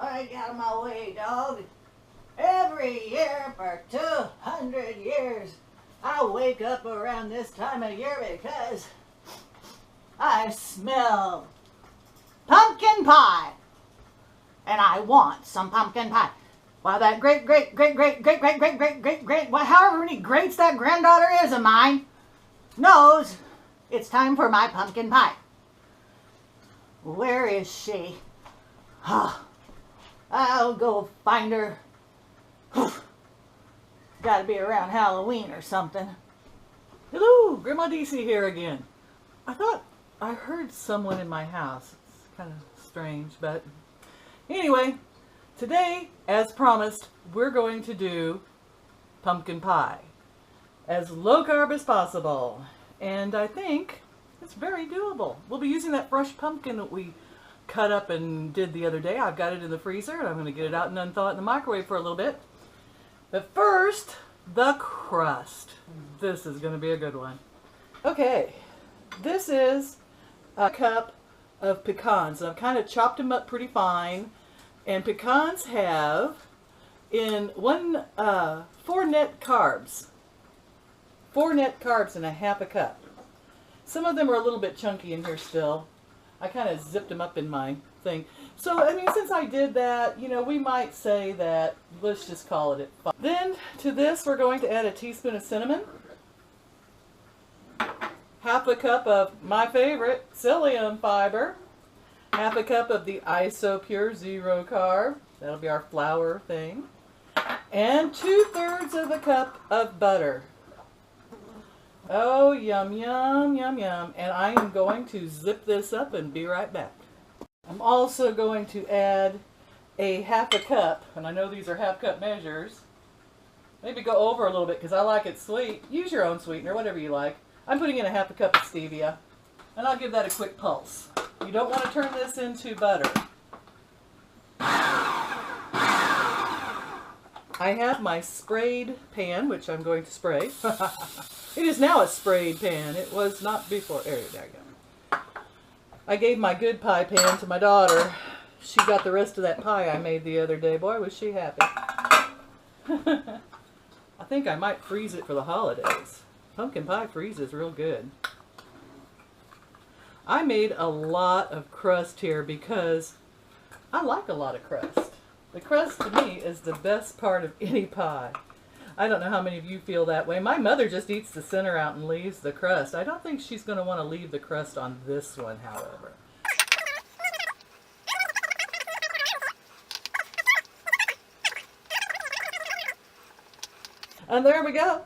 Get out of my way, dog. Every year for 200 years, I wake up around this time of year because I smell pumpkin pie. And I want some pumpkin pie. Well, that great, however many greats that granddaughter is of mine, knows it's time for my pumpkin pie. Where is she? I'll go find her. Gotta be around Halloween or something. Hello, Grandma DC here again. I thought I heard someone in my house. It's kind of strange, but anyway, today, as promised, we're going to do pumpkin pie. As low carb as possible. And I think it's very doable. We'll be using that fresh pumpkin that we cut up and did the other day. I've got it in the freezer and I'm going to get it out and unthaw it in the microwave for a little bit. But first, the crust. This is going to be a good one. Okay, this is a cup of pecans. I've kind of chopped them up pretty fine. And pecans have in 4 net carbs. 4 net carbs in a half a cup. Some of them are a little bit chunky in here still. I kind of zipped them up in my thing. So, I mean, since I did that, you know, we might say that, let's just call it at 5. Then, to this, we're going to add a teaspoon of cinnamon. Half a cup of my favorite, psyllium fiber. Half a cup of the IsoPure Zero Carb. That'll be our flour thing. And 2/3 of a cup of butter. Oh, yum, yum, yum, yum. And I am going to zip this up and be right back. I'm also going to add a half a cup, and I know these are half cup measures. Maybe go over a little bit because I like it sweet. Use your own sweetener, whatever you like. I'm putting in a half a cup of stevia, and I'll give that a quick pulse. You don't want to turn this into butter. I have my sprayed pan, which I'm going to spray. It is now a sprayed pan. It was not before. There you go. I gave my good pie pan to my daughter. She got the rest of that pie I made the other day. Boy, was she happy. I think I might freeze it for the holidays. Pumpkin pie freezes real good. I made a lot of crust here because I like a lot of crust. The crust to me is the best part of any pie. I don't know how many of you feel that way. My mother just eats the center out and leaves the crust. I don't think she's going to want to leave the crust on this one, however. And there we go.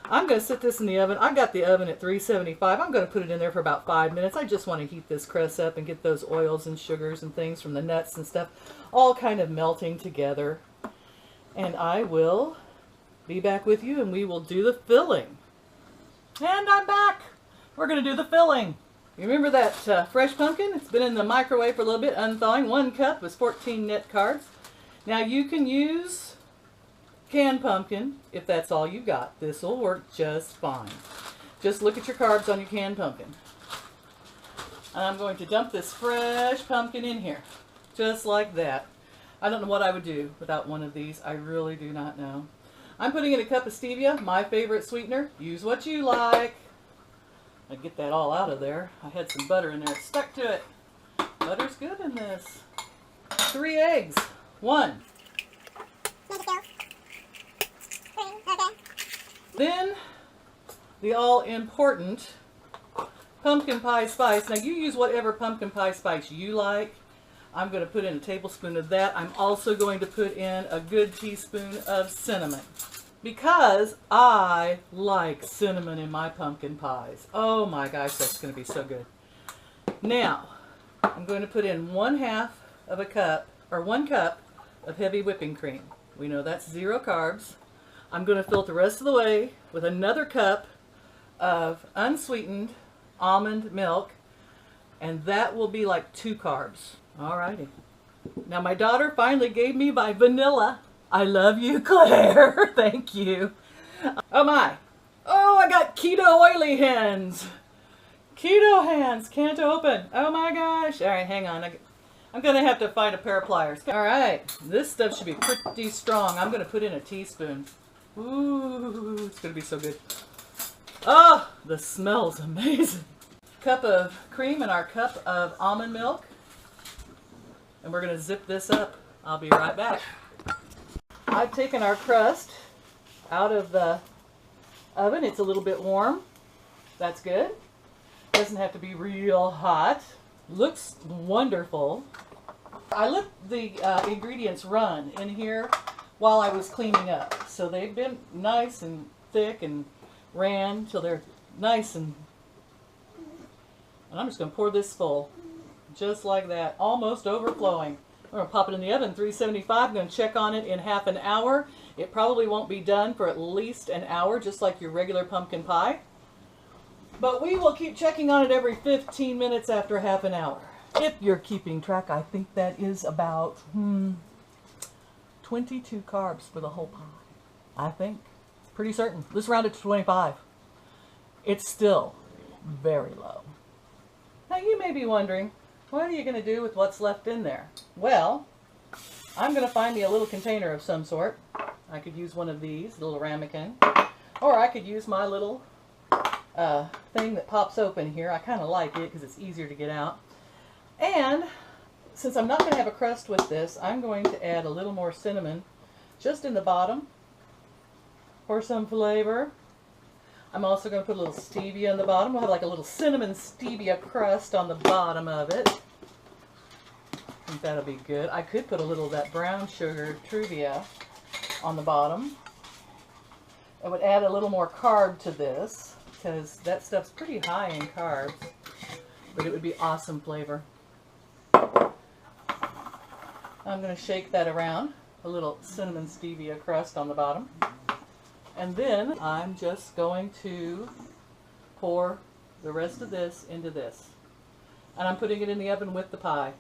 I'm going to sit this in the oven. I got the oven at 375. I'm going to put it in there for about 5 minutes. I just want to heat this crust up and get those oils and sugars and things from the nuts and stuff all kind of melting together. And I will be back with you and we will do the filling. And I'm back. We're going to do the filling. You remember that fresh pumpkin? It's been in the microwave for a little bit, unthawing. 1 cup was 14 net carbs. Now you can use canned pumpkin if that's all you got. This will work just fine. Just look at your carbs on your canned pumpkin. And I'm going to dump this fresh pumpkin in here. Just like that. I don't know what I would do without one of these. I really do not know. I'm putting in a cup of stevia, my favorite sweetener. Use what you like. I get that all out of there. I had some butter in there. It stuck to it. Butter's good in this. 3 eggs. 1. Then the all-important pumpkin pie spice. Now you use whatever pumpkin pie spice you like. I'm going to put in a tablespoon of that. I'm also going to put in a good teaspoon of cinnamon because I like cinnamon in my pumpkin pies. Oh my gosh, that's going to be so good. Now, I'm going to put in 1/2 of a cup, or 1 cup of heavy whipping cream. We know that's 0 carbs. I'm going to fill it the rest of the way with another cup of unsweetened almond milk, and that will be like 2 carbs. Alrighty. Now my daughter finally gave me my vanilla. I love you, Claire. Thank you. Oh my. Oh, I got keto oily hands. Keto hands. Can't open. Oh my gosh. Alright, hang on. I'm going to have to find a pair of pliers. All right, this stuff should be pretty strong. I'm going to put in a teaspoon. Ooh, it's going to be so good. Oh, the smell's amazing. Cup of cream and our cup of almond milk. And we're going to zip this up. I'll be right back. I've taken our crust out of the oven. It's a little bit warm. That's good. Doesn't have to be real hot. Looks wonderful. I let the ingredients run in here while I was cleaning up. So they've been nice and thick and ran till they're nice and I'm just going to pour this full. Just like that. Almost overflowing. I'm going to pop it in the oven, 375. I'm going to check on it in half an hour. It probably won't be done for at least an hour, just like your regular pumpkin pie. But we will keep checking on it every 15 minutes after half an hour. If you're keeping track, I think that is about 22 carbs for the whole pie. I think. Pretty certain. Let's round it to 25. It's still very low. Now you may be wondering, what are you going to do with what's left in there? Well, I'm going to find me a little container of some sort. I could use one of these, a little ramekin. Or I could use my little thing that pops open here. I kind of like it because it's easier to get out. And since I'm not going to have a crust with this, I'm going to add a little more cinnamon just in the bottom for some flavor. I'm also going to put a little stevia on the bottom. We'll have like a little cinnamon stevia crust on the bottom of it. I think that'll be good. I could put a little of that brown sugar Truvia on the bottom. I would add a little more carb to this because that stuff's pretty high in carbs, but it would be awesome flavor. I'm going to shake that around. A little cinnamon stevia crust on the bottom. And then I'm just going to pour the rest of this into this. And I'm putting it in the oven with the pie.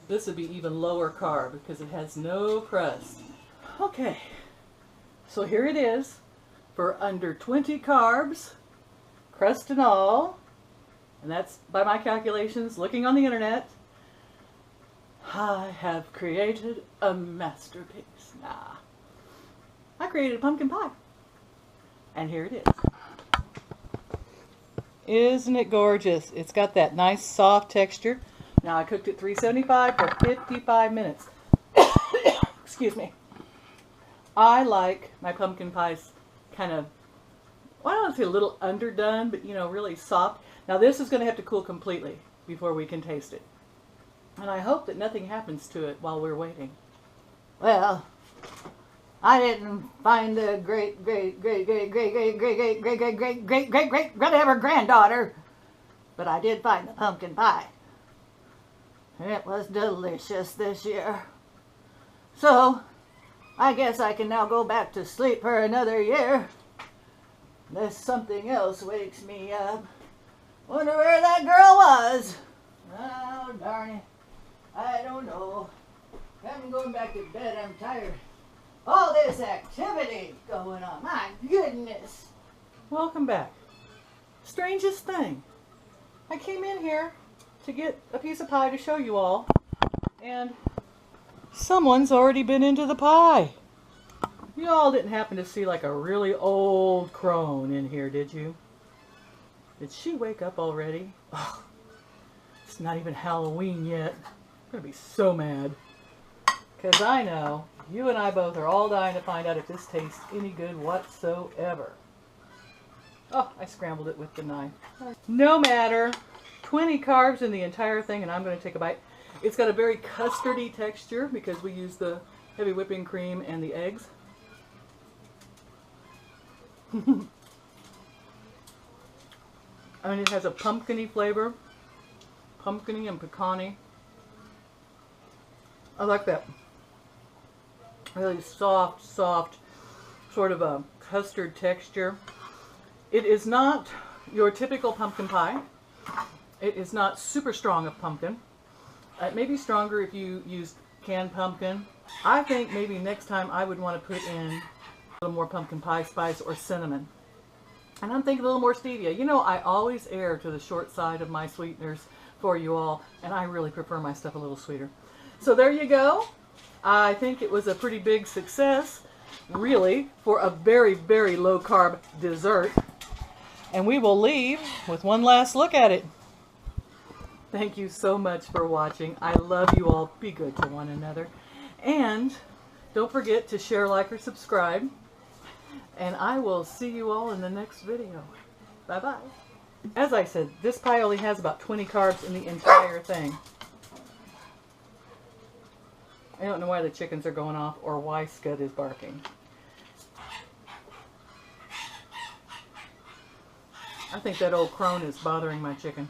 This would be even lower carb because it has no crust. Okay, so here it is for under 20 carbs, crust and all. And that's by my calculations, looking on the internet. I have created a masterpiece. Nah, I created a pumpkin pie. And here it is. Isn't it gorgeous? It's got that nice soft texture. Now I cooked it 375 for 55 minutes. Excuse me. I like my pumpkin pies kind of, well, I don't want to say a little underdone, but you know, really soft. Now this is going to have to cool completely before we can taste it. And I hope that nothing happens to it while we're waiting. Well, I didn't find the great whatever granddaughter, but I did find the pumpkin pie. It was delicious this year. So, I guess I can now go back to sleep for another year. Unless something else wakes me up. Wonder where that girl was. Oh, darn it. I don't know. I'm going back to bed. I'm tired. All this activity going on. My goodness. Welcome back. Strangest thing. I came in here to get a piece of pie to show you all. And someone's already been into the pie. You all didn't happen to see like a really old crone in here, did you? Did she wake up already? Oh, it's not even Halloween yet. I'm going to be so mad. Because I know you and I both are all dying to find out if this tastes any good whatsoever. Oh, I scrambled it with the knife. No matter. 20 carbs in the entire thing, and I'm going to take a bite. It's got a very custardy texture because we use the heavy whipping cream and the eggs. I mean, it has a pumpkin-y flavor. Pumpkin-y and pecan-y. I like that. Really soft, sort of a custard texture. It is not your typical pumpkin pie. It is not super strong of pumpkin. It may be stronger if you use canned pumpkin. I think maybe next time I would want to put in a little more pumpkin pie spice or cinnamon. And I'm thinking a little more stevia. You know, I always err to the short side of my sweeteners for you all, and I really prefer my stuff a little sweeter. So there you go. I think it was a pretty big success, really, for a very, very low carb dessert. And we will leave with one last look at it. Thank you so much for watching. I love you all. Be good to one another. And don't forget to share, like, or subscribe. And I will see you all in the next video. Bye-bye. As I said, this pie only has about 20 carbs in the entire thing. I don't know why the chickens are going off or why Scud is barking. I think that old crone is bothering my chicken.